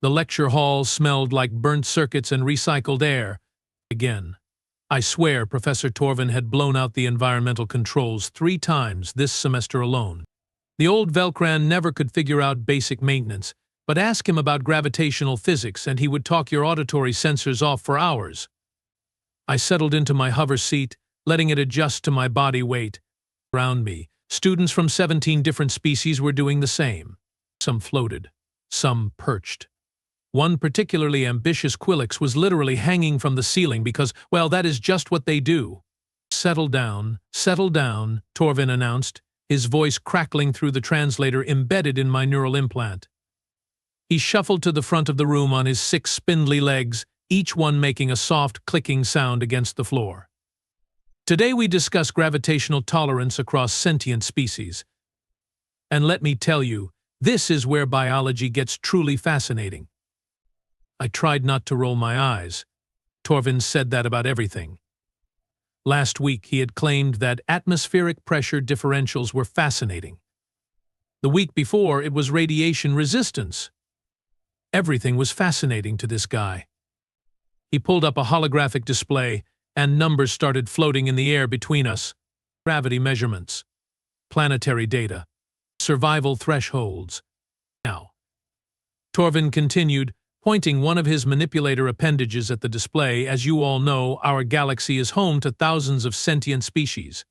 The lecture hall smelled like burnt circuits and recycled air. Again. I swear Professor Torvin had blown out the environmental controls 3 times this semester alone. The old Velcran never could figure out basic maintenance, but ask him about gravitational physics and he would talk your auditory sensors off for hours. I settled into my hover seat, letting it adjust to my body weight. Around me, students from 17 different species were doing the same. Some floated, some perched. One particularly ambitious Quillix was literally hanging from the ceiling because, well, that is just what they do. Settle down, Torvin announced, his voice crackling through the translator embedded in my neural implant. He shuffled to the front of the room on his 6 spindly legs, each one making a soft clicking sound against the floor. Today we discuss gravitational tolerance across sentient species. And let me tell you, this is where biology gets truly fascinating. I tried not to roll my eyes. Torvin said that about everything. Last week he had claimed that atmospheric pressure differentials were fascinating. The week before it was radiation resistance. Everything was fascinating to this guy. He pulled up a holographic display, and numbers started floating in the air between us. Gravity measurements, planetary data, survival thresholds. Now, Torvin continued, pointing one of his manipulator appendages at the display. As you all know, our galaxy is home to thousands of sentient species,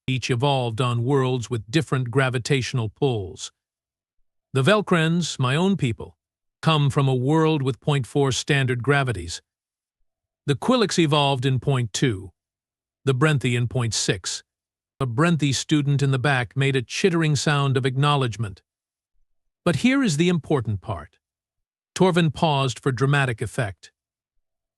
each evolved on worlds with different gravitational pulls. The Velcrans, my own people, come from a world with 0.4 standard gravities. The Quillix evolved in 0.2, the Brenthi in 0.6. A Brenthi student in the back made a chittering sound of acknowledgement. But here is the important part. Torvin paused for dramatic effect.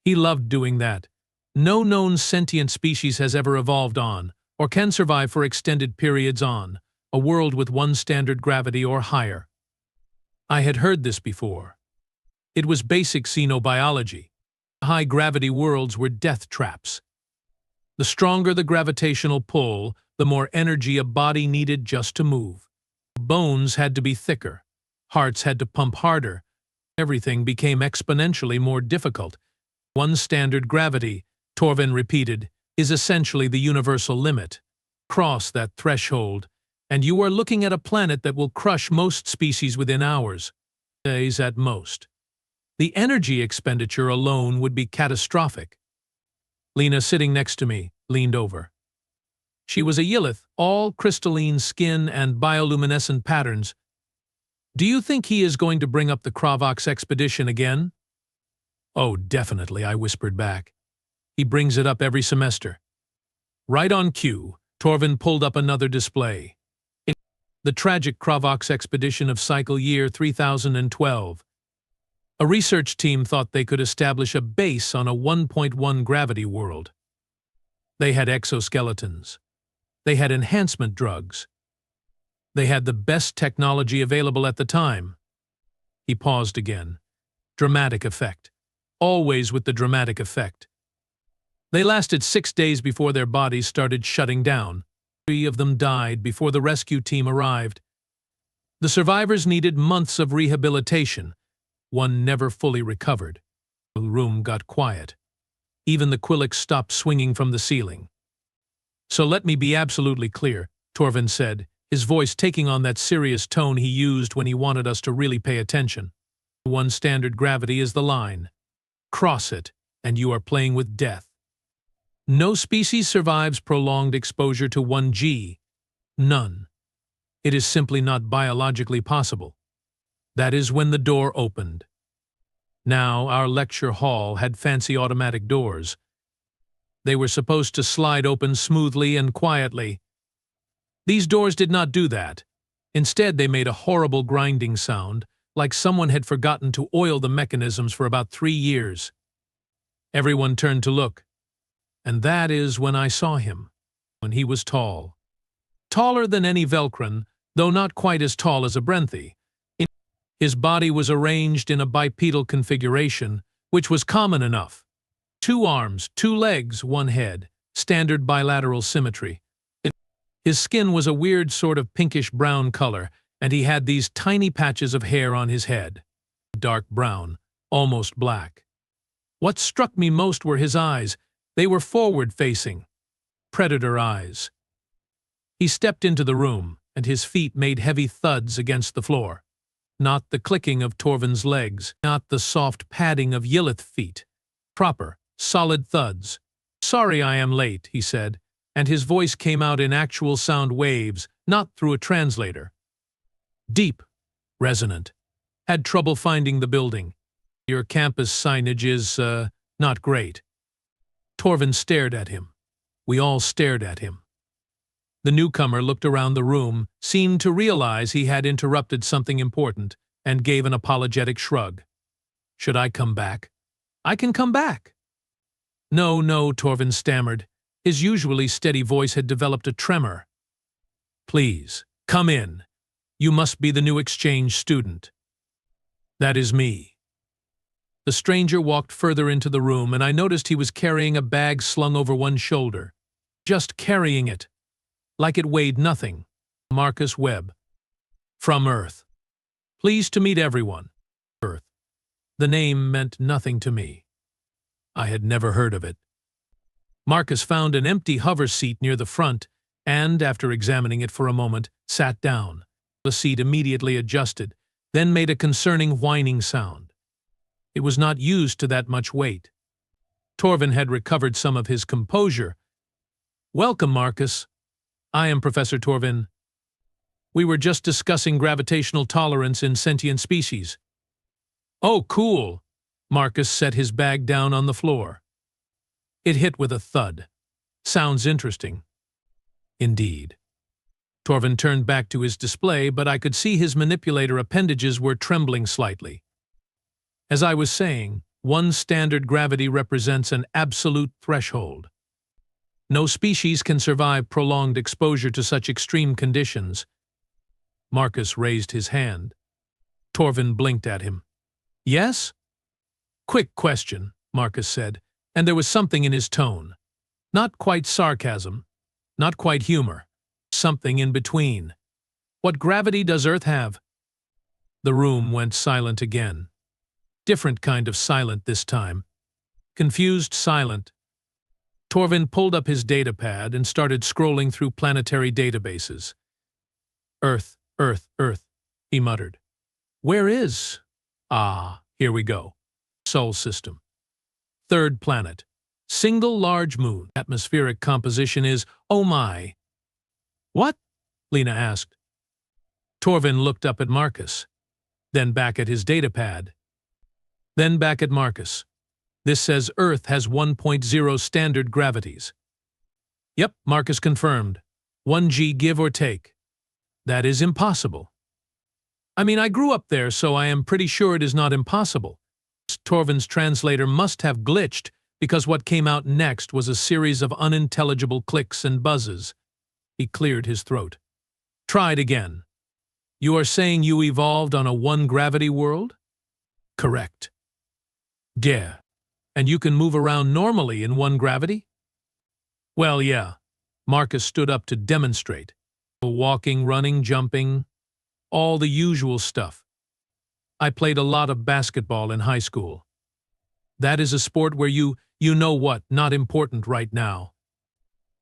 He loved doing that. No known sentient species has ever evolved on, or can survive for extended periods on, a world with 1 standard gravity or higher. I had heard this before. It was basic xenobiology. High-gravity worlds were death traps. The stronger the gravitational pull, the more energy a body needed just to move. Bones had to be thicker. Hearts had to pump harder. Everything became exponentially more difficult. 1 standard gravity, Torvin repeated, is essentially the universal limit. Cross that threshold, and you are looking at a planet that will crush most species within hours, days at most. The energy expenditure alone would be catastrophic. Lena, sitting next to me, leaned over. She was a Yillith, all crystalline skin and bioluminescent patterns. Do you think he is going to bring up the Kravox expedition again? Oh, definitely, I whispered back. He brings it up every semester. Right on cue, Torvin pulled up another display. The tragic Kravox expedition of cycle year 3012. A research team thought they could establish a base on a 1.1 gravity world. They had exoskeletons. They had enhancement drugs. They had the best technology available at the time. He paused again. Dramatic effect. Always with the dramatic effect. They lasted 6 days before their bodies started shutting down. 3 of them died before the rescue team arrived. The survivors needed months of rehabilitation. 1 never fully recovered. The room got quiet. Even the Quillix stopped swinging from the ceiling. So let me be absolutely clear, Torvin said, his voice taking on that serious tone he used when he wanted us to really pay attention. 1 standard gravity is the line. Cross it, and you are playing with death. No species survives prolonged exposure to 1G. None. It is simply not biologically possible. That is when the door opened. Now, our lecture hall had fancy automatic doors. They were supposed to slide open smoothly and quietly. These doors did not do that. Instead, they made a horrible grinding sound, like someone had forgotten to oil the mechanisms for about 3 years. Everyone turned to look. And that is when I saw him, when he was tall. Taller than any Velcran, though not quite as tall as a Brenthi. His body was arranged in a bipedal configuration, which was common enough. 2 arms, 2 legs, 1 head, standard bilateral symmetry. His skin was a weird sort of pinkish-brown color, and he had these tiny patches of hair on his head. Dark brown, almost black. What struck me most were his eyes. They were forward-facing, predator eyes. He stepped into the room, and his feet made heavy thuds against the floor. Not the clicking of Torvin's legs, not the soft padding of Yillith's feet. Proper, solid thuds. "Sorry I am late," he said, and his voice came out in actual sound waves, not through a translator. Deep, resonant. "Had trouble finding the building. Your campus signage is, not great." Torvin stared at him. We all stared at him. The newcomer looked around the room, seemed to realize he had interrupted something important, and gave an apologetic shrug. "Should I come back?" "I can come back." "No, no," Torvin stammered. His usually steady voice had developed a tremor. "Please, come in. You must be the new exchange student." "That is me." The stranger walked further into the room, and I noticed he was carrying a bag slung over one shoulder. Just carrying it. Like it weighed nothing. Marcus Webb. From Earth. "Pleased to meet everyone." Earth. The name meant nothing to me. I had never heard of it. Marcus found an empty hover seat near the front and, after examining it for a moment, sat down. The seat immediately adjusted, then made a concerning whining sound. It was not used to that much weight. Torvin had recovered some of his composure. "Welcome, Marcus. I am Professor Torvin. We were just discussing gravitational tolerance in sentient species." "Oh, cool." Marcus set his bag down on the floor. It hit with a thud. "Sounds interesting." Indeed. Torvin turned back to his display, but I could see his manipulator appendages were trembling slightly. As I was saying, one standard gravity represents an absolute threshold. No species can survive prolonged exposure to such extreme conditions. Marcus raised his hand. Torvin blinked at him. "Yes?" "Quick question," Marcus said, and there was something in his tone. Not quite sarcasm, not quite humor, something in between. "What gravity does Earth have?" The room went silent again. Different kind of silent this time. Confused silent. Torvin pulled up his datapad and started scrolling through planetary databases. "Earth, Earth, Earth," he muttered. "Where is?" "Ah, here we go. Sol system. Third planet. Single large moon. Atmospheric composition is, oh my." "What?" Lena asked. Torvin looked up at Marcus, then back at his datapad, then back at Marcus. "This says Earth has 1.0 standard gravities." "Yep," Marcus confirmed. 1 g give or take. "That is impossible." "I mean, I grew up there, so I am pretty sure it is not impossible." Torvin's translator must have glitched, because what came out next was a series of unintelligible clicks and buzzes. He cleared his throat. Tried again. "You are saying you evolved on a one-gravity world?" "Correct." "Yeah. And you can move around normally in one gravity?" "Well, yeah." Marcus stood up to demonstrate. Walking, running, jumping, all the usual stuff. "I played a lot of basketball in high school." "That is a sport where you know what, not important right now."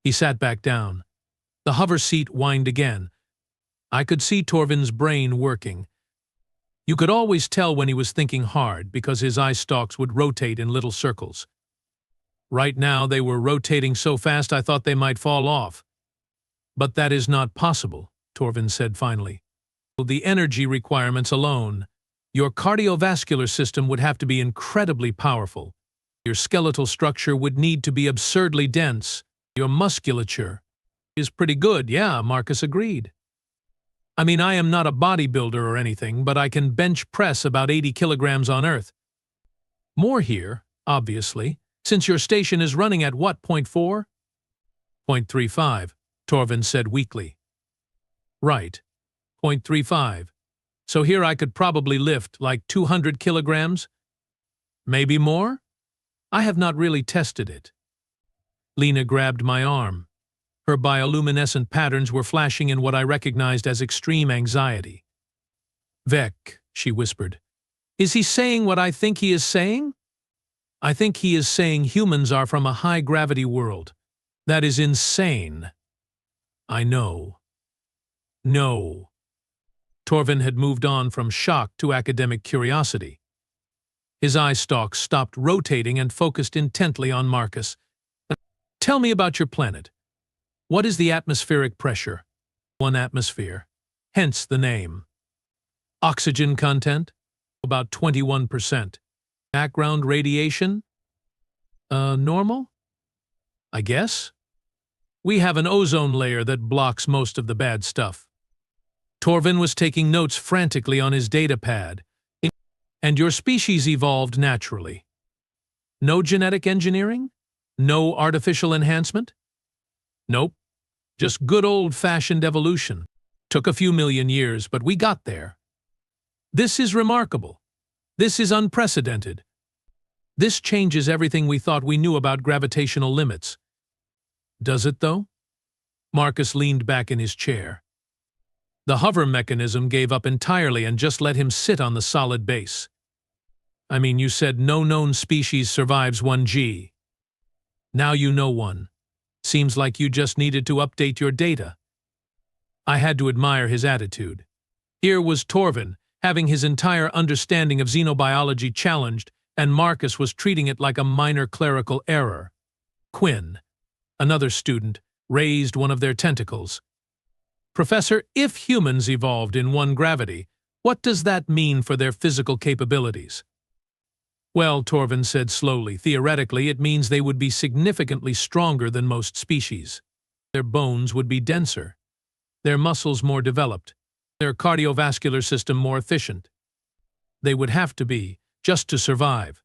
He sat back down. The hover seat whined again. I could see Torvin's brain working. You could always tell when he was thinking hard because his eye stalks would rotate in little circles. Right now they were rotating so fast I thought they might fall off. "But that is not possible," Torvin said finally. "The energy requirements alone. Your cardiovascular system would have to be incredibly powerful. Your skeletal structure would need to be absurdly dense. Your musculature is pretty good." "Yeah," Marcus agreed. "I mean, I am not a bodybuilder or anything, but I can bench press about 80 kilograms on Earth." "More here, obviously, since your station is running at what, 0.4? 0.35, Torvin said weakly. "Right, 0.35. So here I could probably lift like 200 kilograms? Maybe more? I have not really tested it." Lena grabbed my arm. Her bioluminescent patterns were flashing in what I recognized as extreme anxiety. "Vec," she whispered. Is he saying what I think he is saying? I think he is saying humans are from a high-gravity world. That is insane. I know. No. Torvin had moved on from shock to academic curiosity. His eye stalks stopped rotating and focused intently on Marcus. Tell me about your planet. What is the atmospheric pressure? 1 atmosphere. Hence the name. Oxygen content? About 21%. Background radiation? Normal? I guess. We have an ozone layer that blocks most of the bad stuff. Torvin was taking notes frantically on his data pad. And your species evolved naturally. No genetic engineering? No artificial enhancement? Nope. Just good old-fashioned evolution. Took a few million years, but we got there. This is remarkable. This is unprecedented. This changes everything we thought we knew about gravitational limits. Does it, though? Marcus leaned back in his chair. The hover mechanism gave up entirely and just let him sit on the solid base. I mean, you said no known species survives 1G. Now you know one. Seems like you just needed to update your data. I had to admire his attitude. Here was Torvin, having his entire understanding of xenobiology challenged, and Marcus was treating it like a minor clerical error. Quinn, another student, raised one of their tentacles. Professor, if humans evolved in 1 gravity, what does that mean for their physical capabilities? Well, Torvin said slowly, theoretically it means they would be significantly stronger than most species. Their bones would be denser, their muscles more developed, their cardiovascular system more efficient. They would have to be, just to survive.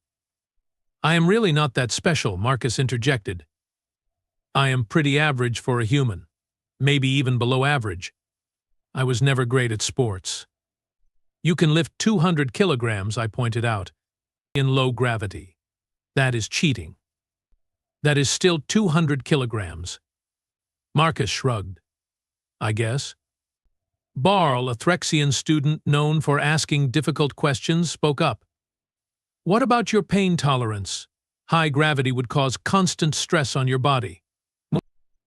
I am really not that special, Marcus interjected. I am pretty average for a human, maybe even below average. I was never great at sports. You can lift 200 kilograms, I pointed out, in low gravity. That is cheating. That is still 200 kilograms. Marcus shrugged. I guess. Barl, a Threxian student known for asking difficult questions, spoke up. What about your pain tolerance? High gravity would cause constant stress on your body.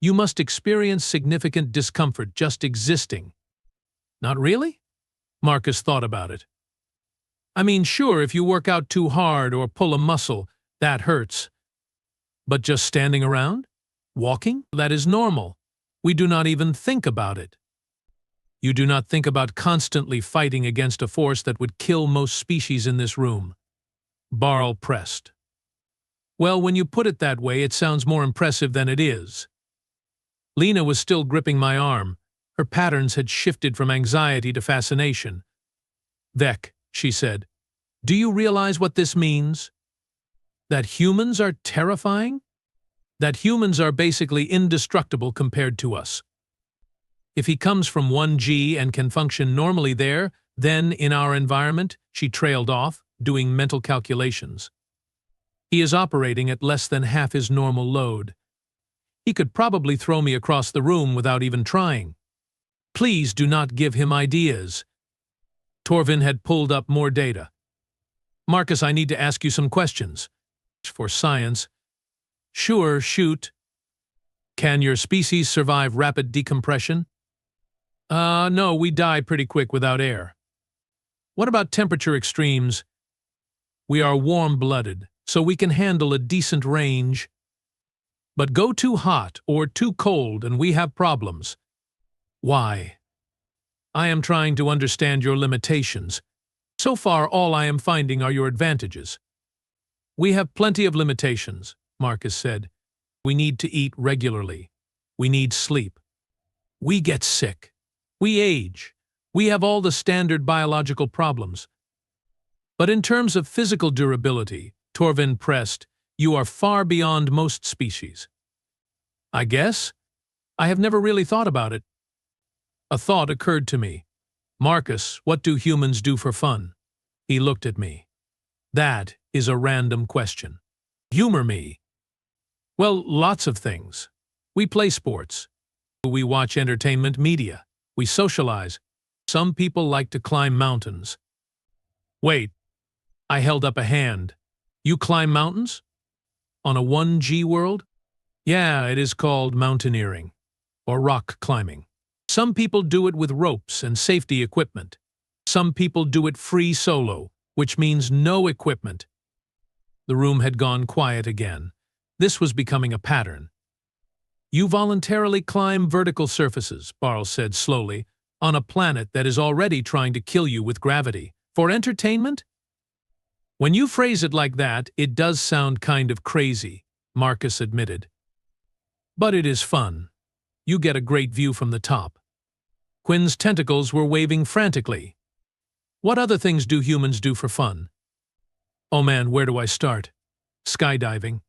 You must experience significant discomfort just existing. Not really? Marcus thought about it. I mean, sure, if you work out too hard or pull a muscle, that hurts. But just standing around? Walking? That is normal. We do not even think about it. You do not think about constantly fighting against a force that would kill most species in this room. Barl pressed. Well, when you put it that way, it sounds more impressive than it is. Lena was still gripping my arm. Her patterns had shifted from anxiety to fascination. Vec, she said, do you realize what this means? That humans are terrifying? That humans are basically indestructible compared to us. If he comes from 1G and can function normally there, then in our environment, she trailed off, doing mental calculations. He is operating at less than half his normal load. He could probably throw me across the room without even trying. Please do not give him ideas. Torvin had pulled up more data. Marcus, I need to ask you some questions. For science. Sure, shoot. Can your species survive rapid decompression? No, we die pretty quick without air. What about temperature extremes? We are warm-blooded, so we can handle a decent range. But go too hot or too cold and we have problems. Why? I am trying to understand your limitations. So far, all I am finding are your advantages. We have plenty of limitations, Marcus said. We need to eat regularly. We need sleep. We get sick. We age. We have all the standard biological problems. But in terms of physical durability, Torvin pressed, you are far beyond most species. I guess? I have never really thought about it. A thought occurred to me. Marcus, what do humans do for fun? He looked at me. That is a random question. Humor me. Well, lots of things. We play sports. We watch entertainment media. We socialize. Some people like to climb mountains. Wait, I held up a hand. You climb mountains? On a 1G world? Yeah, it is called mountaineering, or rock climbing. Some people do it with ropes and safety equipment. Some people do it free solo, which means no equipment. The room had gone quiet again. This was becoming a pattern. You voluntarily climb vertical surfaces, Barl said slowly, on a planet that is already trying to kill you with gravity. For entertainment? When you phrase it like that, it does sound kind of crazy, Marcus admitted. But it is fun. You get a great view from the top. Quinn's tentacles were waving frantically. What other things do humans do for fun? Oh man, where do I start? Skydiving.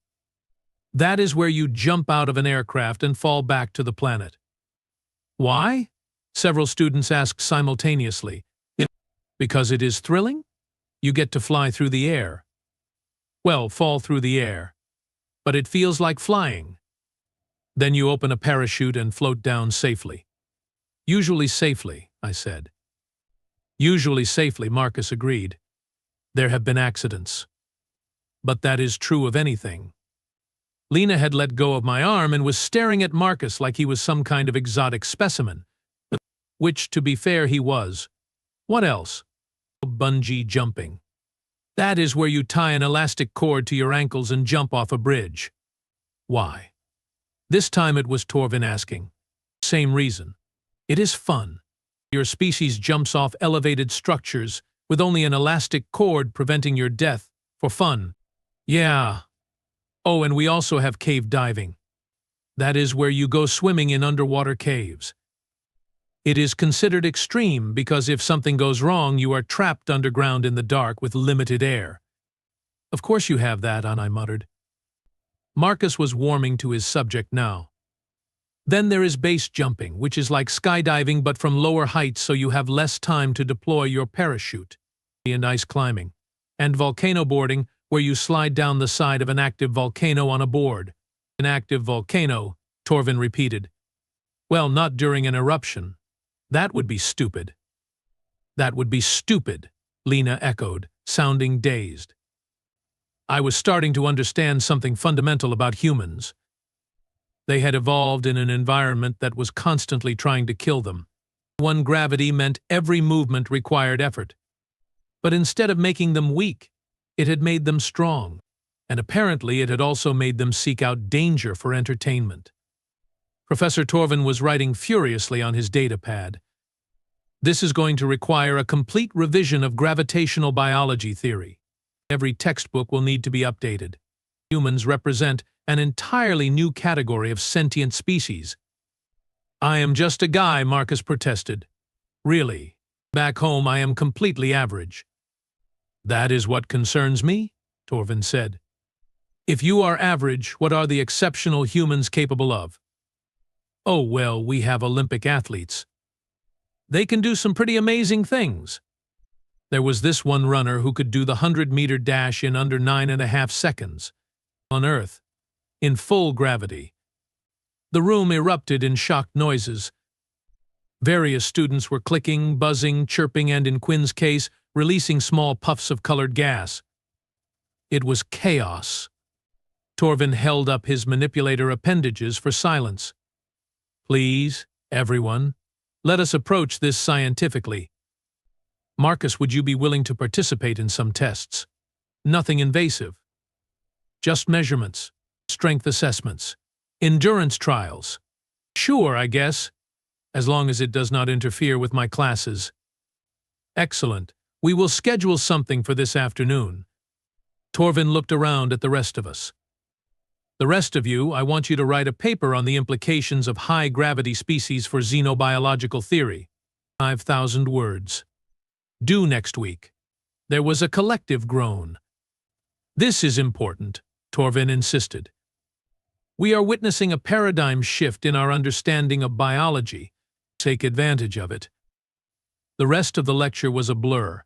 That is where you jump out of an aircraft and fall back to the planet. Why? Several students asked simultaneously. Because it is thrilling? You get to fly through the air. Well, fall through the air. But it feels like flying. Then you open a parachute and float down safely. Usually safely, I said. Usually safely, Marcus agreed. There have been accidents. But that is true of anything. Lena had let go of my arm and was staring at Marcus like he was some kind of exotic specimen. Which, to be fair, he was. What else? Bungee jumping. That is where you tie an elastic cord to your ankles and jump off a bridge. Why? This time it was Torvin asking. Same reason. It is fun. Your species jumps off elevated structures with only an elastic cord preventing your death for fun. Yeah. Oh, and we also have cave diving. That is where you go swimming in underwater caves. It is considered extreme because if something goes wrong, you are trapped underground in the dark with limited air. Of course you have that, I muttered. Marcus was warming to his subject now. Then there is base jumping, which is like skydiving but from lower heights so you have less time to deploy your parachute. And ice climbing. And volcano boarding, where you slide down the side of an active volcano on a board. An active volcano, Torvin repeated. Well, not during an eruption. That would be stupid. That would be stupid, Lena echoed, sounding dazed. I was starting to understand something fundamental about humans. They had evolved in an environment that was constantly trying to kill them. One gravity meant every movement required effort. But instead of making them weak, it had made them strong, and apparently it had also made them seek out danger for entertainment. Professor Torvin was writing furiously on his data pad. This is going to require a complete revision of gravitational biology theory. Every textbook will need to be updated. Humans represent an entirely new category of sentient species. I am just a guy, Marcus protested. Really, back home I am completely average. That is what concerns me, Torvin said. If you are average, what are the exceptional humans capable of? Oh, well, we have Olympic athletes. They can do some pretty amazing things. There was this one runner who could do the 100-meter dash in under 9.5 seconds. On Earth, in full gravity. The room erupted in shocked noises. Various students were clicking, buzzing, chirping, and in Quinn's case, releasing small puffs of colored gas. It was chaos. Torvin held up his manipulator appendages for silence. Please, everyone, let us approach this scientifically. Marcus, would you be willing to participate in some tests? Nothing invasive. Just measurements, strength assessments, endurance trials. Sure, I guess, as long as it does not interfere with my classes. Excellent. We will schedule something for this afternoon. Torvin looked around at the rest of us. The rest of you, I want you to write a paper on the implications of high-gravity species for xenobiological theory. 5,000 words. Due next week. There was a collective groan. This is important, Torvin insisted. We are witnessing a paradigm shift in our understanding of biology. Take advantage of it. The rest of the lecture was a blur.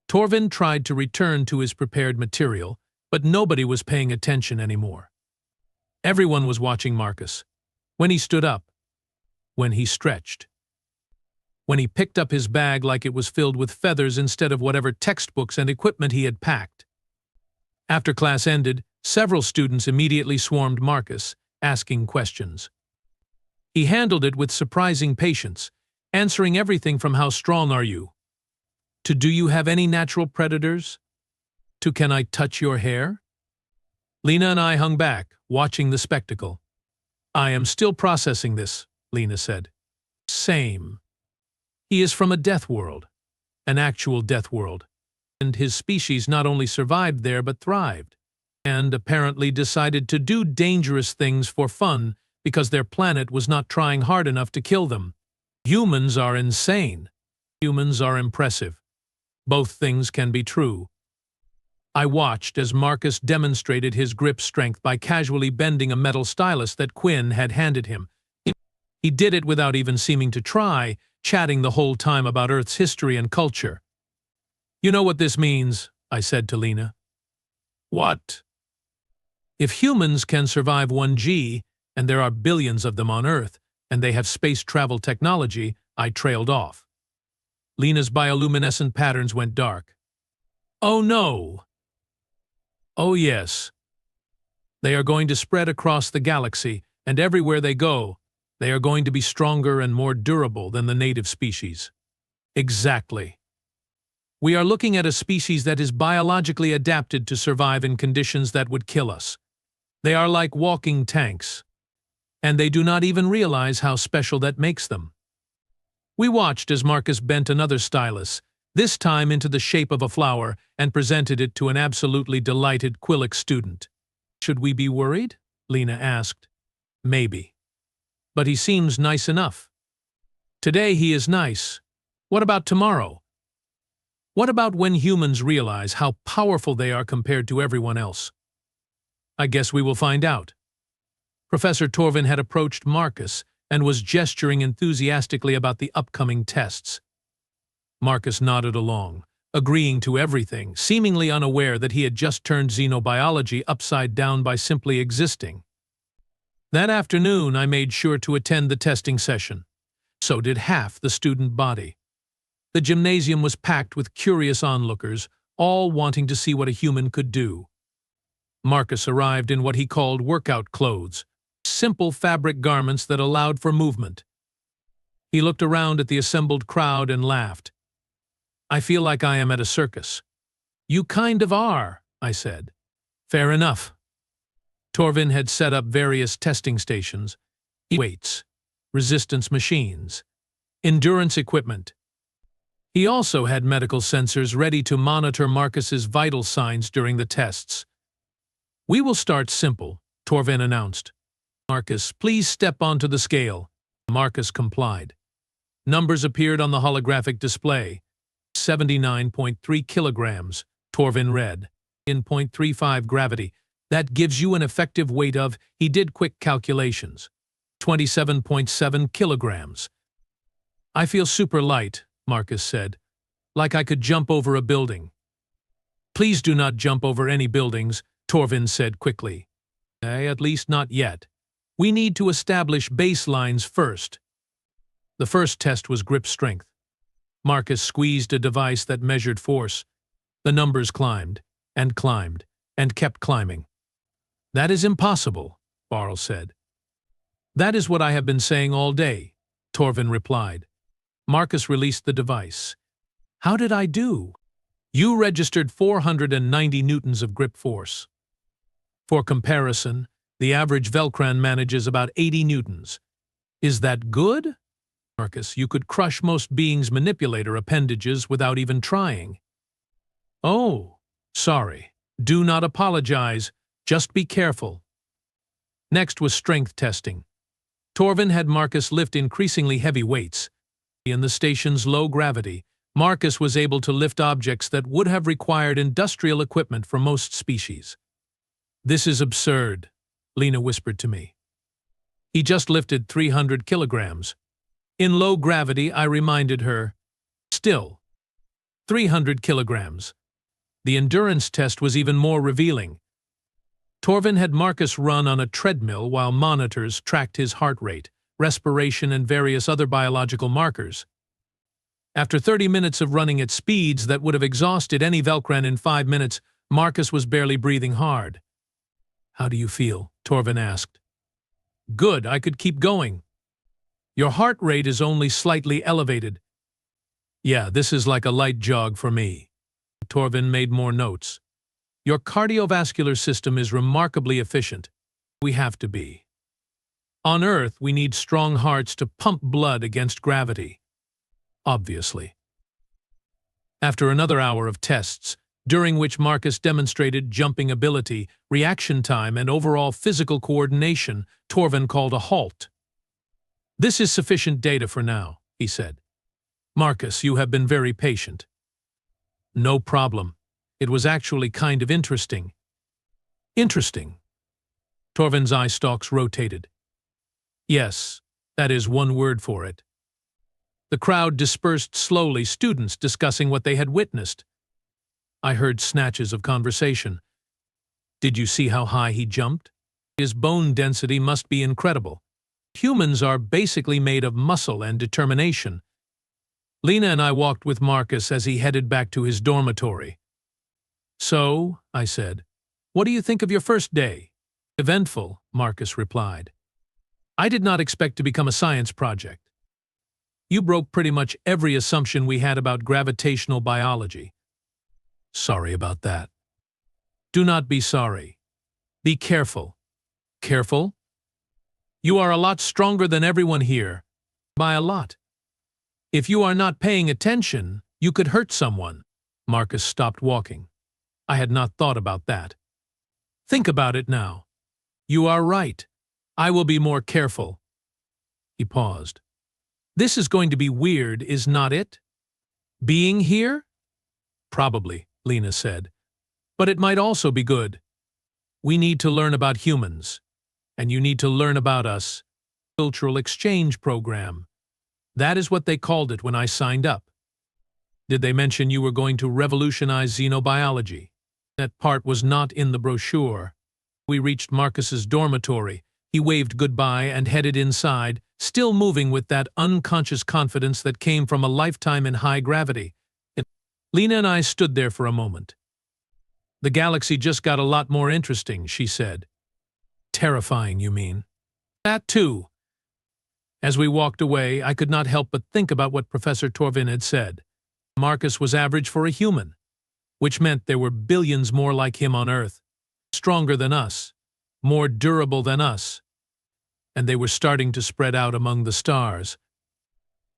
Torvin tried to return to his prepared material, but nobody was paying attention anymore. Everyone was watching Marcus. When he stood up. When he stretched. when he picked up his bag like it was filled with feathers instead of whatever textbooks and equipment he had packed. After class ended, several students immediately swarmed Marcus, asking questions. He handled it with surprising patience, answering everything from "How strong are you?" to "Do you have any natural predators?" to "Can I touch your hair?" Lena and I hung back, watching the spectacle. "I am still processing this," Lena said. "Same. He is from a death world, an actual death world, and his species not only survived there but thrived, and apparently decided to do dangerous things for fun because their planet was not trying hard enough to kill them. Humans are insane. Humans are impressive. Both things can be true." I watched as Marcus demonstrated his grip strength by casually bending a metal stylus that Quinn had handed him. He did it without even seeming to try, chatting the whole time about Earth's history and culture. "You know what this means," I said to Lena. "What?" "If humans can survive 1G, and there are billions of them on Earth, and they have space travel technology," I trailed off. Lena's bioluminescent patterns went dark. "Oh no!" "Oh yes. They are going to spread across the galaxy, and everywhere they go, they are going to be stronger and more durable than the native species." "Exactly. We are looking at a species that is biologically adapted to survive in conditions that would kill us. They are like walking tanks, and they do not even realize how special that makes them." We watched as Marcus bent another stylus, this time into the shape of a flower, and presented it to an absolutely delighted Quillic student. "Should we be worried?" Lena asked. "Maybe. But he seems nice enough. Today he is nice. What about tomorrow? What about when humans realize how powerful they are compared to everyone else?" "I guess we will find out." Professor Torvin had approached Marcus and was gesturing enthusiastically about the upcoming tests. Marcus nodded along, agreeing to everything, seemingly unaware that he had just turned xenobiology upside down by simply existing. That afternoon, I made sure to attend the testing session. So did half the student body. The gymnasium was packed with curious onlookers, all wanting to see what a human could do. Marcus arrived in what he called workout clothes, simple fabric garments that allowed for movement. He looked around at the assembled crowd and laughed. "I feel like I am at a circus." "You kind of are," I said. "Fair enough." Torvin had set up various testing stations, weights, resistance machines, endurance equipment. He also had medical sensors ready to monitor Marcus's vital signs during the tests. "We will start simple," Torvin announced. "Marcus, please step onto the scale." Marcus complied. Numbers appeared on the holographic display. 79.3 kilograms, Torvin read. In 0.35 gravity. That gives you an effective weight of, he did quick calculations, 27.7 kilograms. "I feel super light," Marcus said, "like I could jump over a building." "Please do not jump over any buildings," Torvin said quickly. At least not yet. We need to establish baselines first." The first test was grip strength. Marcus squeezed a device that measured force. The numbers climbed, and climbed, and kept climbing. "That is impossible," Barl said. "That is what I have been saying all day," Torvin replied. Marcus released the device. "How did I do?" "You registered 490 newtons of grip force. For comparison, the average Velcran manages about 80 newtons. Is that good?" "Marcus, you could crush most beings' manipulator appendages without even trying." "Oh, sorry. Do not apologize. Just be careful." Next was strength testing. Torvin had Marcus lift increasingly heavy weights. In the station's low gravity, Marcus was able to lift objects that would have required industrial equipment for most species. "This is absurd," Lena whispered to me. "He just lifted 300 kilograms. In low gravity, I reminded her. Still, 300 kilograms. The endurance test was even more revealing. Torvin had Marcus run on a treadmill while monitors tracked his heart rate, respiration, and various other biological markers. After 30 minutes of running at speeds that would have exhausted any Velcran in 5 minutes, Marcus was barely breathing hard. "How do you feel?" Torvin asked. "Good, I could keep going." "Your heart rate is only slightly elevated." "Yeah, this is like a light jog for me." Torvin made more notes. "Your cardiovascular system is remarkably efficient. We have to be. On Earth, we need strong hearts to pump blood against gravity. Obviously." After another hour of tests, during which Marcus demonstrated jumping ability, reaction time, and overall physical coordination, Torvin called a halt. "This is sufficient data for now," he said. "Marcus, you have been very patient." "No problem. It was actually kind of interesting." "Interesting?" Torvin's eye stalks rotated. "Yes, that is one word for it." The crowd dispersed slowly, students discussing what they had witnessed. I heard snatches of conversation. "Did you see how high he jumped? His bone density must be incredible. Humans are basically made of muscle and determination." Lena and I walked with Marcus as he headed back to his dormitory. "So," I said, "what do you think of your first day?" "Eventful," Marcus replied. "I did not expect to become a science project. You broke pretty much every assumption we had about gravitational biology." "Sorry about that." "Do not be sorry. Be careful." "Careful?" "You are a lot stronger than everyone here. By a lot. If you are not paying attention, you could hurt someone." Marcus stopped walking. I had not thought about that. "Think about it now." "You are right. I will be more careful." He paused. "This is going to be weird, is not it? Being here?" "Probably," Lena said. "But it might also be good. We need to learn about humans. And you need to learn about us. Cultural exchange program. That is what they called it when I signed up." "Did they mention you were going to revolutionize xenobiology?" "That part was not in the brochure." We reached Marcus's dormitory. He waved goodbye and headed inside, still moving with that unconscious confidence that came from a lifetime in high gravity. Lena and I stood there for a moment. "The galaxy just got a lot more interesting," she said. "Terrifying, you mean?" "That too." As we walked away, I could not help but think about what Professor Torvin had said. Marcus was average for a human, which meant there were billions more like him on Earth, stronger than us, more durable than us, and they were starting to spread out among the stars.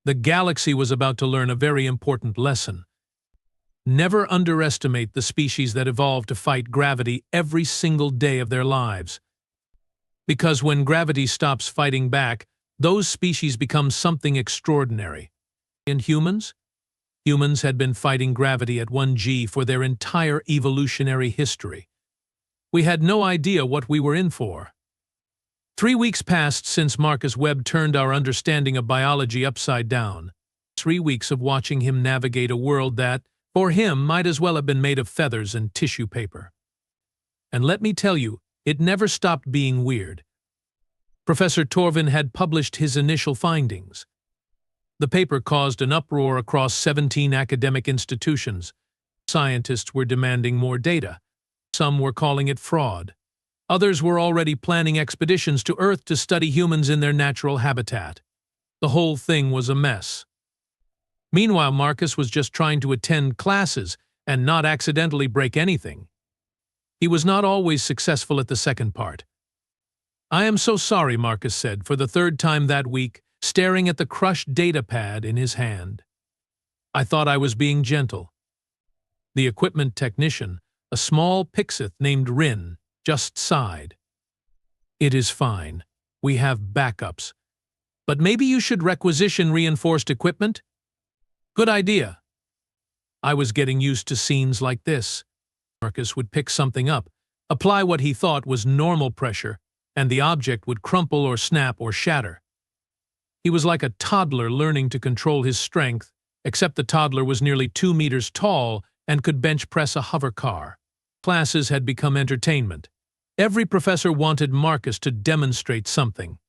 The galaxy was about to learn a very important lesson. Never underestimate the species that evolved to fight gravity every single day of their lives. Because when gravity stops fighting back, those species become something extraordinary. In humans? Humans had been fighting gravity at 1G for their entire evolutionary history. We had no idea what we were in for. 3 weeks passed since Marcus Webb turned our understanding of biology upside down. 3 weeks of watching him navigate a world that, for him, might as well have been made of feathers and tissue paper. And let me tell you, it never stopped being weird. Professor Torvin had published his initial findings. The paper caused an uproar across 17 academic institutions. Scientists were demanding more data. Some were calling it fraud. Others were already planning expeditions to Earth to study humans in their natural habitat. The whole thing was a mess. Meanwhile, Marcus was just trying to attend classes and not accidentally break anything. He was not always successful at the second part. "I am so sorry," Marcus said, for the third time that week, staring at the crushed data pad in his hand. "I thought I was being gentle." The equipment technician, a small Pixith named Rin, just sighed. "It is fine. We have backups. But maybe you should requisition reinforced equipment?" "Good idea." I was getting used to scenes like this. Marcus would pick something up, apply what he thought was normal pressure, and the object would crumple or snap or shatter. He was like a toddler learning to control his strength, except the toddler was nearly 2 meters tall and could bench press a hover car. Classes had become entertainment. Every professor wanted Marcus to demonstrate something.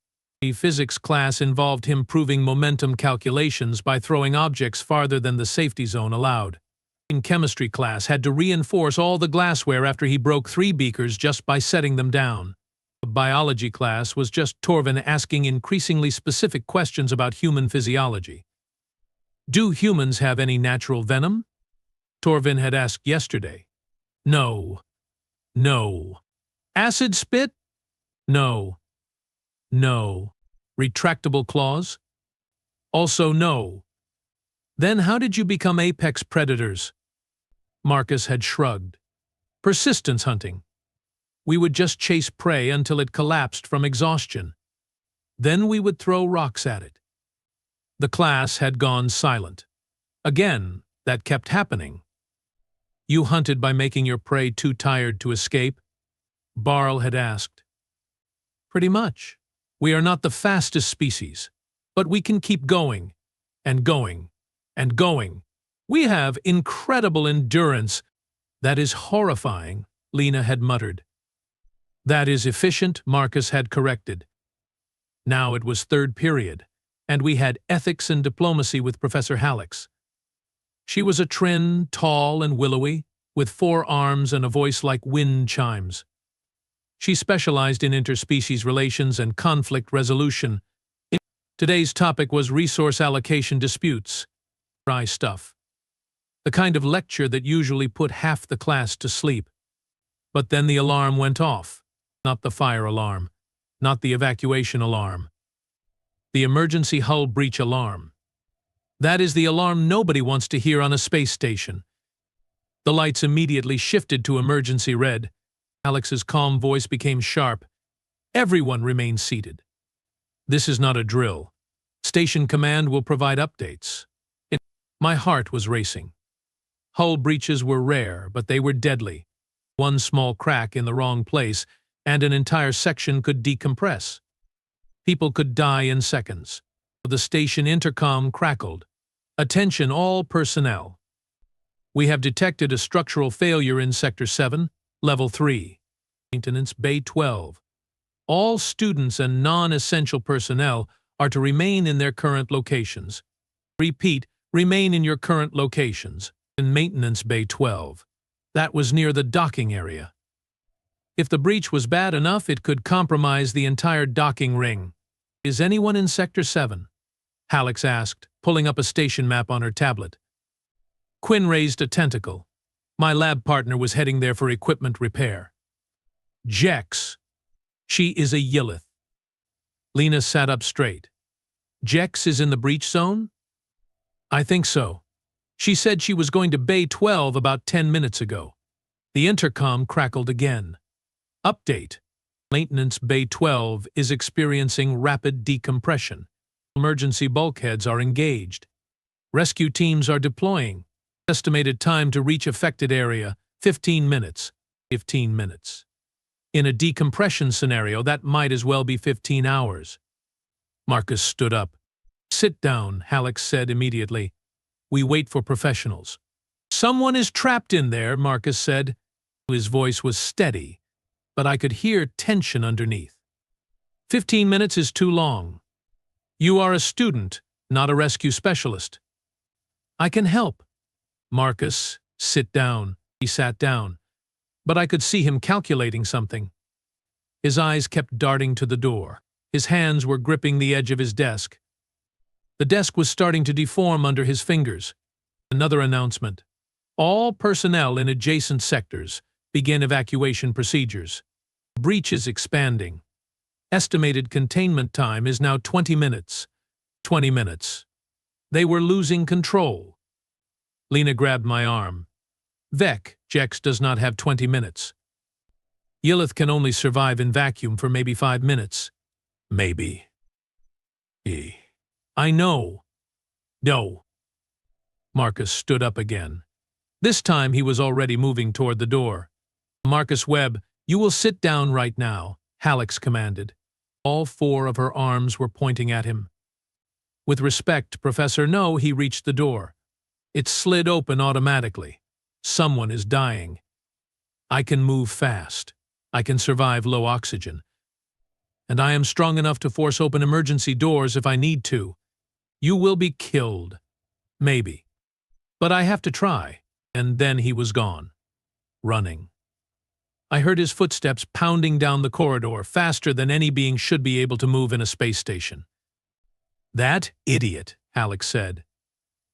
The physics class involved him proving momentum calculations by throwing objects farther than the safety zone allowed. In chemistry class had to reinforce all the glassware after he broke 3 beakers just by setting them down. The biology class was just Torvin asking increasingly specific questions about human physiology. Do humans have any natural venom? Torvin had asked yesterday. No. No. Acid spit? No. No. Retractable claws? Also no. Then how did you become apex predators? Marcus had shrugged. Persistence hunting. We would just chase prey until it collapsed from exhaustion. Then we would throw rocks at it. The class had gone silent. Again, that kept happening. You hunted by making your prey too tired to escape? Barl had asked. Pretty much. We are not the fastest species, but we can keep going, and going, and going. We have incredible endurance. That is horrifying, Lena had muttered. That is efficient, Marcus had corrected. Now it was third period, and we had ethics and diplomacy with Professor Hallex. She was a trin, tall and willowy, with 4 arms and a voice like wind chimes. She specialized in interspecies relations and conflict resolution. Today's topic was resource allocation disputes. Dry stuff. The kind of lecture that usually put half the class to sleep. But then the alarm went off. Not the fire alarm. Not the evacuation alarm. The emergency hull breach alarm. That is the alarm nobody wants to hear on a space station. The lights immediately shifted to emergency red. Alex's calm voice became sharp. Everyone remain seated. This is not a drill. Station command will provide updates. My heart was racing. Hull breaches were rare, but they were deadly. One small crack in the wrong place, and an entire section could decompress. People could die in seconds. The station intercom crackled. Attention all personnel. We have detected a structural failure in Sector 7, Level 3, Maintenance Bay 12. All students and non-essential personnel are to remain in their current locations. Repeat, remain in your current locations. In Maintenance Bay 12. That was near the docking area. If the breach was bad enough, it could compromise the entire docking ring. Is anyone in Sector 7? Hallex asked, pulling up a station map on her tablet. Quinn raised a tentacle. My lab partner was heading there for equipment repair. Jex. She is a Yillith. Lena sat up straight. Jex is in the breach zone? I think so. She said she was going to Bay 12 about 10 minutes ago. The intercom crackled again. Update. Maintenance Bay 12 is experiencing rapid decompression. Emergency bulkheads are engaged. Rescue teams are deploying. Estimated time to reach affected area, 15 minutes. 15 minutes. In a decompression scenario, that might as well be 15 hours. Marcus stood up. Sit down, Hallex said immediately. We wait for professionals. Someone is trapped in there, Marcus said. His voice was steady, but I could hear tension underneath. 15 minutes is too long. You are a student, not a rescue specialist. I can help. Marcus, sit down. He sat down, but I could see him calculating something. His eyes kept darting to the door. His hands were gripping the edge of his desk. The desk was starting to deform under his fingers. Another announcement. All personnel in adjacent sectors begin evacuation procedures. Breach is expanding. Estimated containment time is now 20 minutes. 20 minutes. They were losing control. Lena grabbed my arm. Vec, Jex does not have 20 minutes. Yillith can only survive in vacuum for maybe 5 minutes. Maybe. I know. No. Marcus stood up again. This time he was already moving toward the door. Marcus Webb, you will sit down right now, Hallex commanded. All 4 of her arms were pointing at him. With respect, Professor, no, he reached the door. It slid open automatically. Someone is dying. I can move fast. I can survive low oxygen. and I am strong enough to force open emergency doors if I need to. You will be killed. Maybe. But I have to try. And then he was gone. Running. I heard his footsteps pounding down the corridor, faster than any being should be able to move in a space station. That idiot, Alex said.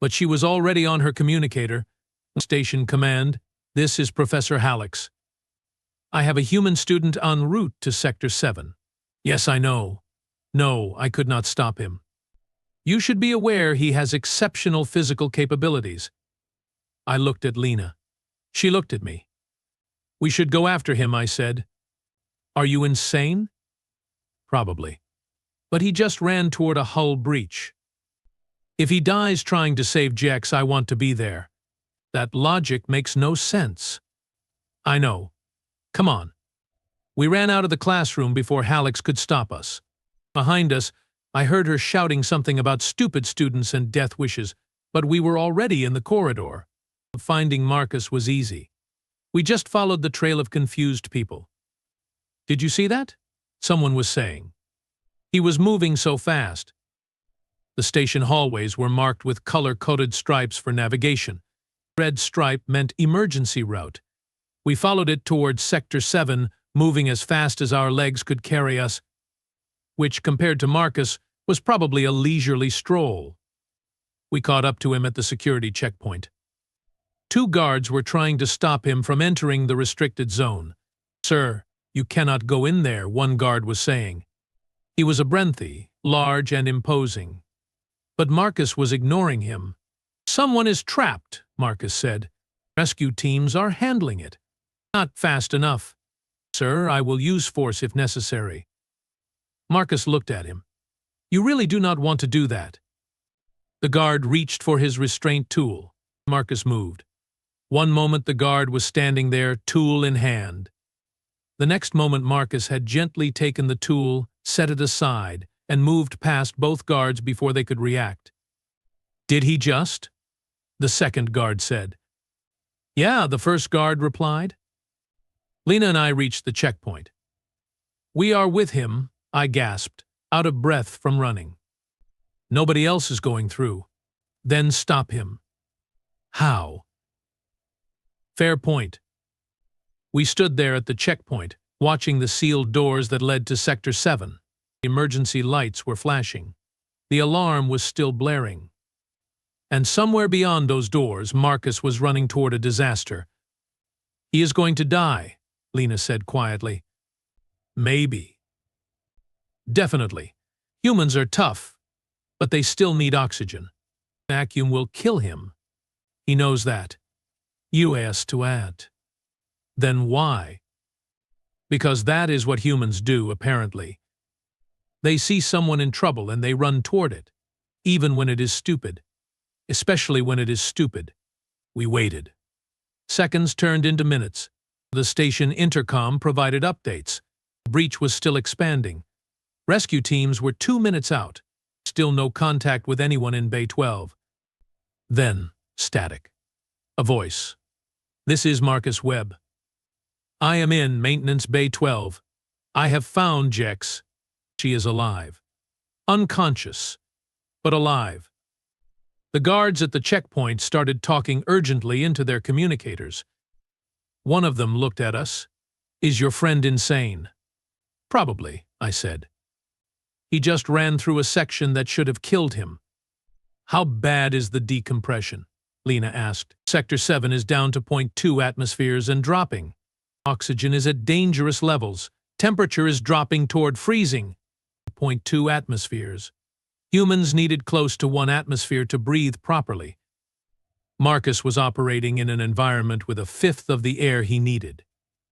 But she was already on her communicator. Station command, this is Professor Hallex. I have a human student en route to Sector 7. Yes, I know. No, I could not stop him. You should be aware he has exceptional physical capabilities. I looked at Lena. She looked at me. We should go after him, I said. Are you insane? Probably. But he just ran toward a hull breach. If he dies trying to save Jex, I want to be there. That logic makes no sense. I know. Come on. We ran out of the classroom before Hallex could stop us. Behind us, I heard her shouting something about stupid students and death wishes, but we were already in the corridor. Finding Marcus was easy. We just followed the trail of confused people. Did you see that? Someone was saying. He was moving so fast. The station hallways were marked with color-coded stripes for navigation. The red stripe meant emergency route. We followed it towards Sector 7, moving as fast as our legs could carry us, which, compared to Marcus, was probably a leisurely stroll. We caught up to him at the security checkpoint. 2 guards were trying to stop him from entering the restricted zone. Sir, you cannot go in there, one guard was saying. He was a Brenthi, large and imposing. But Marcus was ignoring him. Someone is trapped, Marcus said. Rescue teams are handling it. Not fast enough. Sir, I will use force if necessary. Marcus looked at him. You really do not want to do that. The guard reached for his restraint tool. Marcus moved. One moment the guard was standing there, tool in hand. The next moment Marcus had gently taken the tool, set it aside, and moved past both guards before they could react. Did he just? The second guard said. Yeah, the first guard replied. Lena and I reached the checkpoint. We are with him, I gasped, out of breath from running. Nobody else is going through. Then stop him. How? Fair point. We stood there at the checkpoint, watching the sealed doors that led to Sector 7. Emergency lights were flashing. The alarm was still blaring. And somewhere beyond those doors, Marcus was running toward a disaster. He is going to die, Lena said quietly. Maybe. Definitely. Humans are tough, but they still need oxygen. Vacuum will kill him. He knows that. You asked to add. Then why? Because that is what humans do, apparently. They see someone in trouble and they run toward it, even when it is stupid. Especially when it is stupid. We waited. Seconds turned into minutes. The station intercom provided updates. The breach was still expanding. Rescue teams were 2 minutes out. Still no contact with anyone in Bay 12. Then, static. A voice. This is Marcus Webb. I am in Maintenance Bay 12. I have found Jex. She is alive. Unconscious, but alive. The guards at the checkpoint started talking urgently into their communicators. One of them looked at us. Is your friend insane? Probably, I said. He just ran through a section that should have killed him. How bad is the decompression? Lena asked. Sector 7 is down to 0.2 atmospheres and dropping. Oxygen is at dangerous levels. Temperature is dropping toward freezing. 0.2 atmospheres. Humans needed close to 1 atmosphere to breathe properly. Marcus was operating in an environment with 1/5 of the air he needed.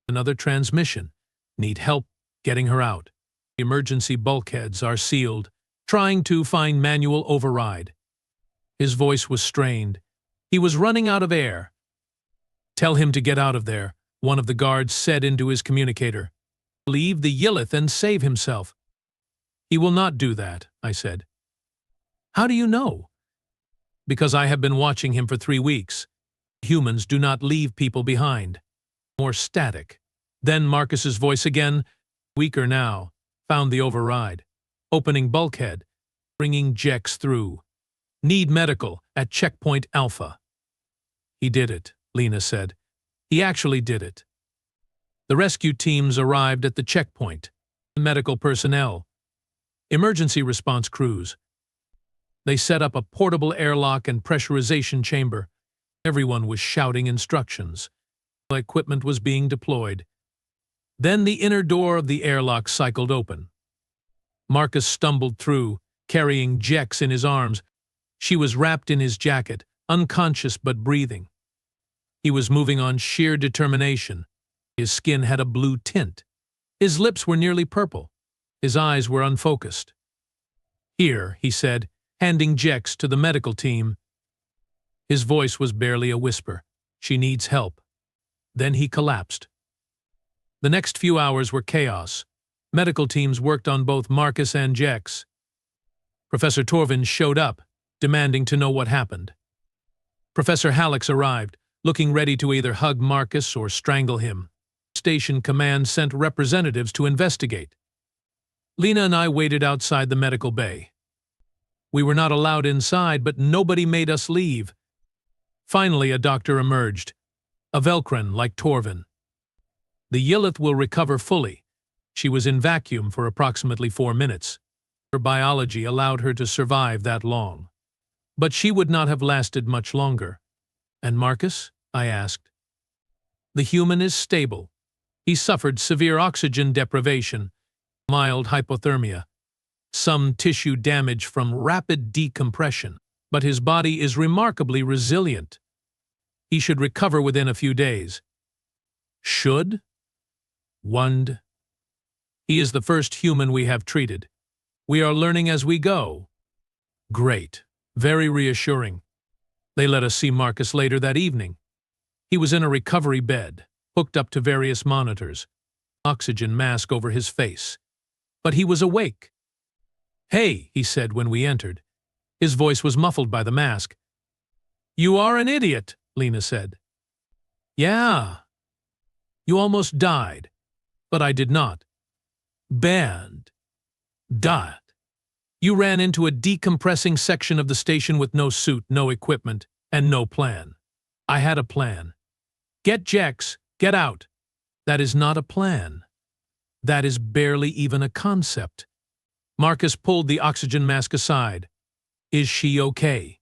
Another transmission. Need help getting her out. Emergency bulkheads are sealed. Trying to find manual override. His voice was strained. He was running out of air. Tell him to get out of there, one of the guards said into his communicator. Leave the Yillith and save himself. He will not do that, I said. How do you know? Because I have been watching him for 3 weeks. Humans do not leave people behind. More static. Then Marcus's voice again, weaker now. Found the override. Opening bulkhead. Bringing Jex through. Need medical at checkpoint Alpha. He did it, Lena said. He actually did it. The rescue teams arrived at the checkpoint. Medical personnel. Emergency response crews. They set up a portable airlock and pressurization chamber. Everyone was shouting instructions. Equipment was being deployed. Then the inner door of the airlock cycled open. Marcus stumbled through, carrying Jex in his arms. She was wrapped in his jacket, unconscious but breathing. He was moving on sheer determination. His skin had a blue tint. His lips were nearly purple. His eyes were unfocused. "Here," he said, handing Jex to the medical team. His voice was barely a whisper. "She needs help." Then he collapsed. The next few hours were chaos. Medical teams worked on both Marcus and Jex. Professor Torvin showed up, demanding to know what happened. Professor Hallex arrived, looking ready to either hug Marcus or strangle him. Station command sent representatives to investigate. Lena and I waited outside the medical bay. We were not allowed inside, but nobody made us leave. Finally, a doctor emerged, a Velcran like Torvin. The Yillith will recover fully. She was in vacuum for approximately 4 minutes. Her biology allowed her to survive that long. But she would not have lasted much longer. "And Marcus?" I asked. "The human is stable. He suffered severe oxygen deprivation, mild hypothermia, some tissue damage from rapid decompression, but his body is remarkably resilient. He should recover within a few days." "Should?" "Wund. He is the first human we have treated. We are learning as we go." "Great. Very reassuring." They let us see Marcus later that evening. He was in a recovery bed, hooked up to various monitors, oxygen mask over his face. But he was awake. "Hey," he said when we entered. His voice was muffled by the mask. "You are an idiot," Lena said. "Yeah. You almost died, but I did not. Bad. Died. You ran into a decompressing section of the station with no suit, no equipment, and no plan. I had a plan. Get Jex, get out. That is not a plan. That is barely even a concept." Marcus pulled the oxygen mask aside. "Is she okay?"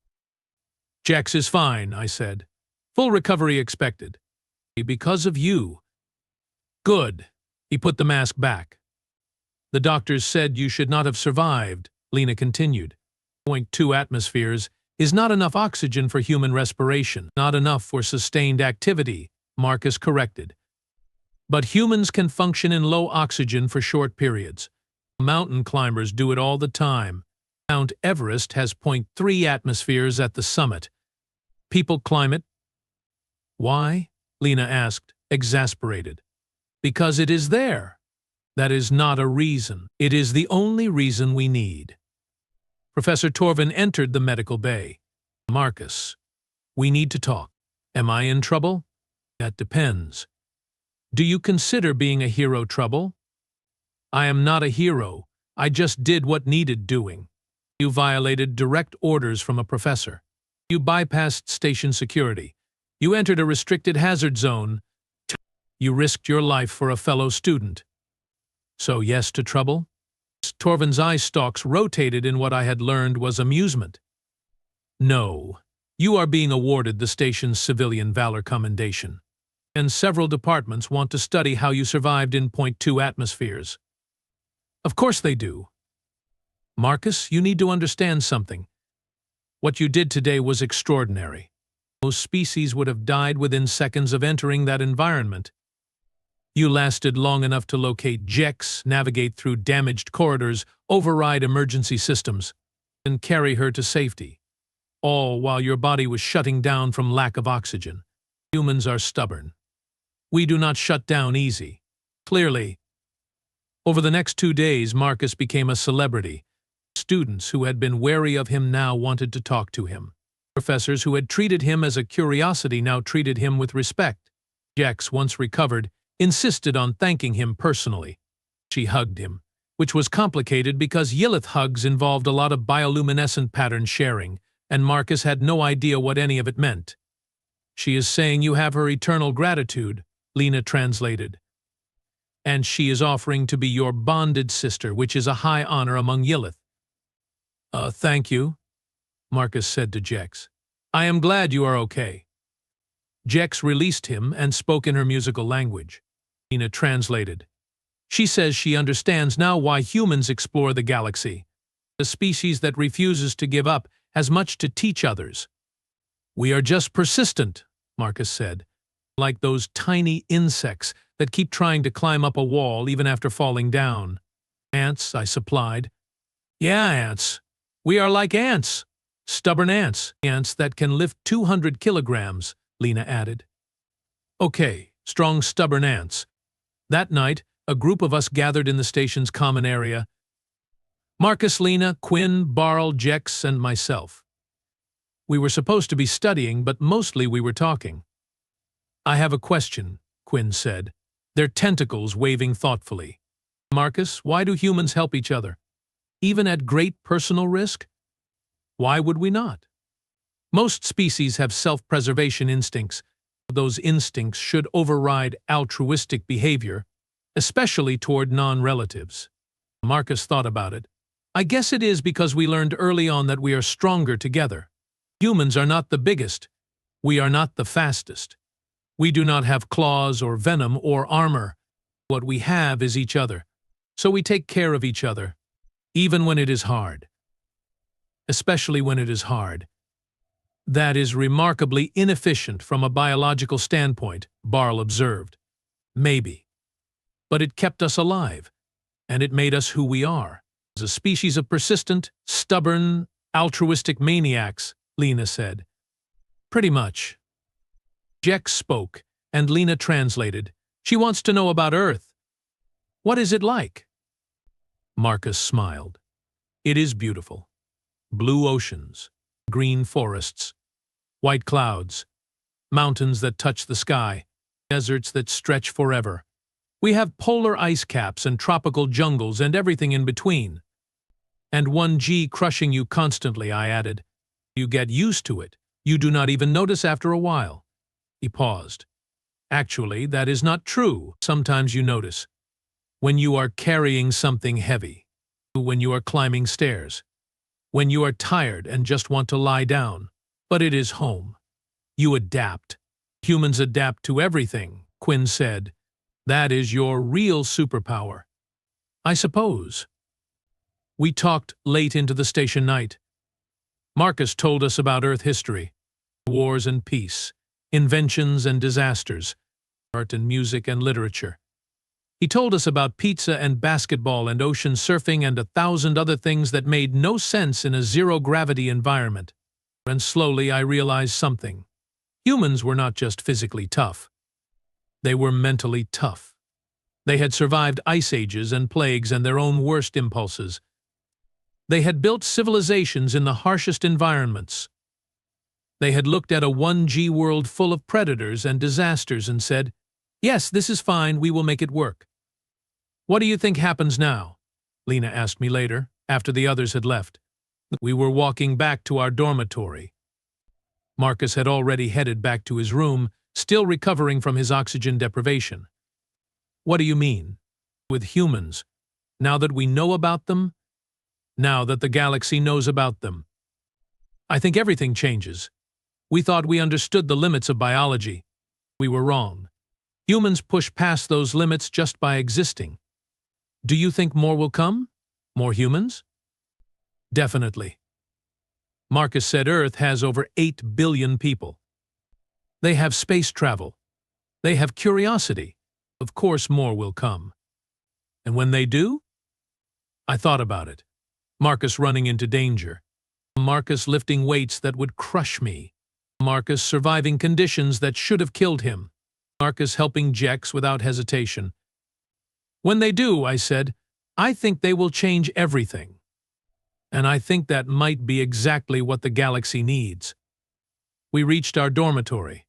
"Jex is fine," I said. "Full recovery expected. Because of you." "Good." He put the mask back. "The doctors said you should not have survived," Lena continued. 0.2 atmospheres is not enough oxygen for human respiration, not enough for sustained activity, Marcus corrected. "But humans can function in low oxygen for short periods. Mountain climbers do it all the time. Mount Everest has 0.3 atmospheres at the summit. People climb it." "Why?" Lena asked, exasperated. "Because it is there." "That is not a reason. It is the only reason we need." Professor Torvin entered the medical bay. "Marcus, we need to talk. Am I in trouble?" "That depends. Do you consider being a hero trouble?" "I am not a hero. I just did what needed doing." "You violated direct orders from a professor. You bypassed station security. You entered a restricted hazard zone. You risked your life for a fellow student." "So yes to trouble?" Torvin's eye stalks rotated in what I had learned was amusement. "No. You are being awarded the station's Civilian Valor Commendation. And several departments want to study how you survived in 0.2 atmospheres." "Of course they do." "Marcus, you need to understand something. What you did today was extraordinary. Most species would have died within seconds of entering that environment. You lasted long enough to locate Jex, navigate through damaged corridors, override emergency systems, and carry her to safety. All while your body was shutting down from lack of oxygen. Humans are stubborn. We do not shut down easy. Clearly." Over the next 2 days, Marcus became a celebrity. Students who had been wary of him now wanted to talk to him. Professors who had treated him as a curiosity now treated him with respect. Jex, once recovered, insisted on thanking him personally. She hugged him. which was complicated because Yilith hugs involved a lot of bioluminescent pattern sharing, and Marcus had no idea what any of it meant. She is saying you have her eternal gratitude, Lena translated. And she is offering to be your bonded sister, which is a high honor among Yilith. Thank you, Marcus said to Jex. I am glad you are okay. Jex released him and spoke in her musical language. Lena translated. She says she understands now why humans explore the galaxy. A species that refuses to give up has much to teach others. We are just persistent, Marcus said, like those tiny insects that keep trying to climb up a wall even after falling down. Ants, I supplied. Yeah, ants. We are like ants. Stubborn ants. Ants that can lift 200 kilograms, Lena added. Okay, strong, stubborn ants. That night, a group of us gathered in the station's common area. Marcus, Lena, Quinn, Barl, Jex, and myself. We were supposed to be studying, but mostly we were talking. I have a question, Quinn said, their tentacles waving thoughtfully. Marcus, why do humans help each other? Even at great personal risk? Why would we not? Most species have self-preservation instincts. Those instincts should override altruistic behavior, especially toward non-relatives. Marcus thought about it. I guess it is because we learned early on that we are stronger together. Humans are not the biggest. We are not the fastest. We do not have claws or venom or armor. What we have is each other. So we take care of each other, even when it is hard. Especially when it is hard. That is remarkably inefficient from a biological standpoint, Barl observed. Maybe. But it kept us alive, and it made us who we are. As a species of persistent, stubborn, altruistic maniacs, Lena said. Pretty much. Jex spoke, and Lena translated. She wants to know about Earth. What is it like? Marcus smiled. It is beautiful. Blue oceans, green forests, white clouds, mountains that touch the sky, deserts that stretch forever. We have polar ice caps and tropical jungles and everything in between. And 1G crushing you constantly, I added. You get used to it. You do not even notice after a while. He paused. Actually, that is not true. Sometimes you notice. When you are carrying something heavy. When you are climbing stairs. When you are tired and just want to lie down. But it is home. You adapt. Humans adapt to everything, Quinn said. That is your real superpower. I suppose. We talked late into the station night. Marcus told us about Earth history, wars and peace, inventions and disasters, art and music and literature. He told us about pizza and basketball and ocean surfing and 1,000 other things that made no sense in a zero-gravity environment. And slowly I realized something. Humans were not just physically tough. They were mentally tough. They had survived ice ages and plagues and their own worst impulses. They had built civilizations in the harshest environments. They had looked at a 1G world full of predators and disasters and said, yes, this is fine, we will make it work. What do you think happens now? Lena asked me later, after the others had left. We were walking back to our dormitory. Marcus had already headed back to his room, still recovering from his oxygen deprivation. What do you mean? With humans, now that we know about them? Now that the galaxy knows about them? I think everything changes. We thought we understood the limits of biology. We were wrong. Humans push past those limits just by existing. Do you think more will come? More humans? Definitely. Marcus said Earth has over 8 billion people. They have space travel. They have curiosity. Of course more will come. And when they do? I thought about it. Marcus running into danger. Marcus lifting weights that would crush me. Marcus surviving conditions that should have killed him. Marcus helping Jex without hesitation. When they do, I said, I think they will change everything. And I think that might be exactly what the galaxy needs. We reached our dormitory.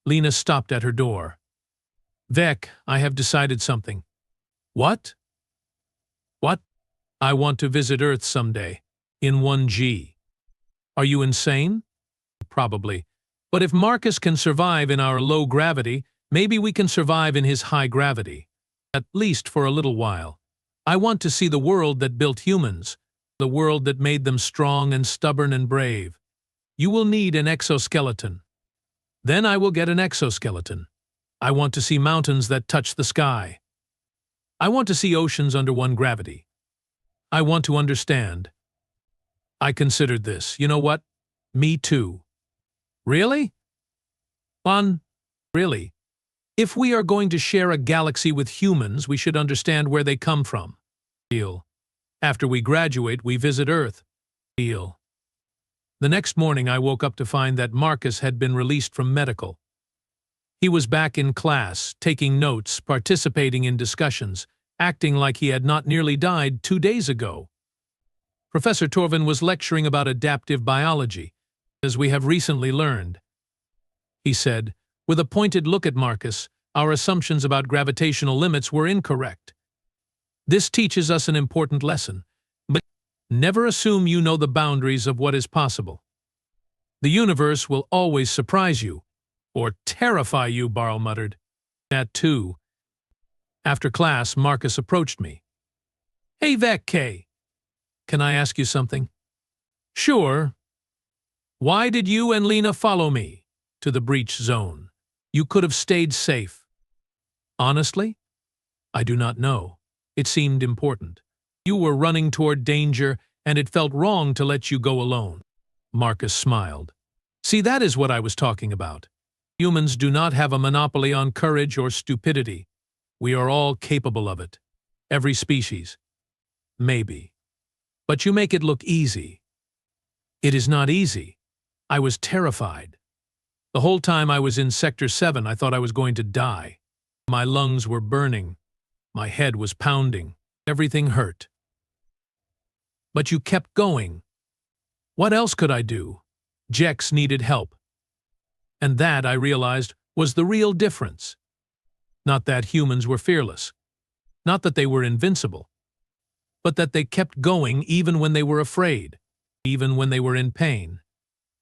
Lena stopped at her door. Vec, I have decided something. What? What? I want to visit Earth someday, in 1G. Are you insane? Probably. But if Marcus can survive in our low gravity, maybe we can survive in his high gravity. At least for a little while. I want to see the world that built humans, the world that made them strong and stubborn and brave. You will need an exoskeleton. Then I will get an exoskeleton. I want to see mountains that touch the sky. I want to see oceans under 1 gravity. I want to understand. I considered this. You know what? Me too. Really? Really? If we are going to share a galaxy with humans, we should understand where they come from. Deal. After we graduate, we visit Earth. Deal. The next morning, I woke up to find that Marcus had been released from medical. He was back in class, taking notes, participating in discussions, acting like he had not nearly died 2 days ago. Professor Torvin was lecturing about adaptive biology, as we have recently learned. He said, with a pointed look at Marcus, our assumptions about gravitational limits were incorrect. This teaches us an important lesson, but never assume you know the boundaries of what is possible. The universe will always surprise you, or terrify you, Barl muttered. At 2. After class, Marcus approached me. Hey, K. Can I ask you something? Sure. Why did you and Lena follow me to the breach zone? You could have stayed safe. Honestly, I do not know. It seemed important. You were running toward danger, and it felt wrong to let you go alone. Marcus smiled. See, that is what I was talking about. Humans do not have a monopoly on courage or stupidity. We are all capable of it. Every species. Maybe. But you make it look easy. It is not easy. I was terrified. The whole time I was in Sector 7, I thought I was going to die. My lungs were burning. My head was pounding. Everything hurt. But you kept going. What else could I do? Jex needed help. And that, I realized, was the real difference. Not that humans were fearless. Not that they were invincible. But that they kept going even when they were afraid. Even when they were in pain.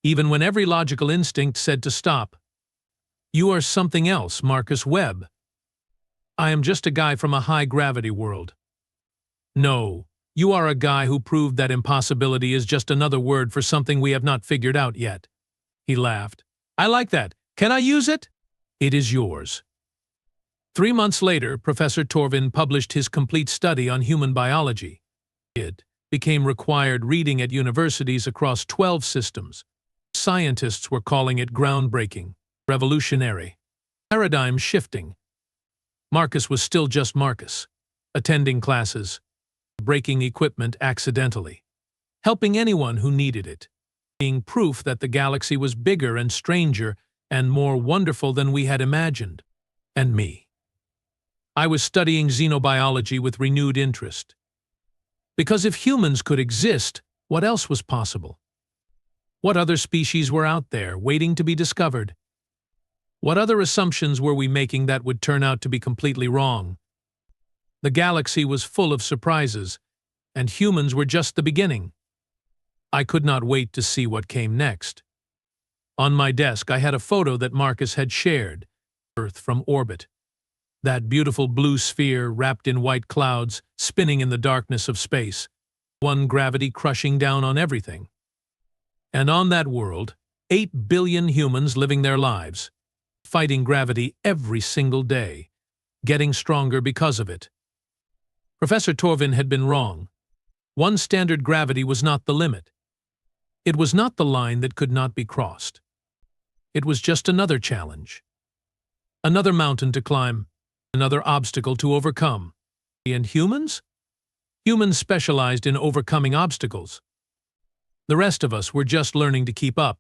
Even when every logical instinct said to stop. You are something else, Marcus Webb. I am just a guy from a high-gravity world. No, you are a guy who proved that impossibility is just another word for something we have not figured out yet. He laughed. I like that. Can I use it? It is yours. 3 months later, Professor Torvin published his complete study on human biology. It became required reading at universities across 12 systems. Scientists were calling it groundbreaking, revolutionary, paradigm-shifting. Marcus was still just Marcus, attending classes, breaking equipment accidentally, helping anyone who needed it, being proof that the galaxy was bigger and stranger and more wonderful than we had imagined. And me. I was studying xenobiology with renewed interest. Because if humans could exist, what else was possible? What other species were out there, waiting to be discovered? What other assumptions were we making that would turn out to be completely wrong? The galaxy was full of surprises, and humans were just the beginning. I could not wait to see what came next. On my desk, I had a photo that Marcus had shared, Earth from orbit. That beautiful blue sphere wrapped in white clouds, spinning in the darkness of space, 1 gravity crushing down on everything. And on that world, 8 billion humans living their lives, fighting gravity every single day, getting stronger because of it. Professor Torvin had been wrong. 1 standard gravity was not the limit. It was not the line that could not be crossed. It was just another challenge. Another mountain to climb, another obstacle to overcome. And humans? Humans specialized in overcoming obstacles. The rest of us were just learning to keep up.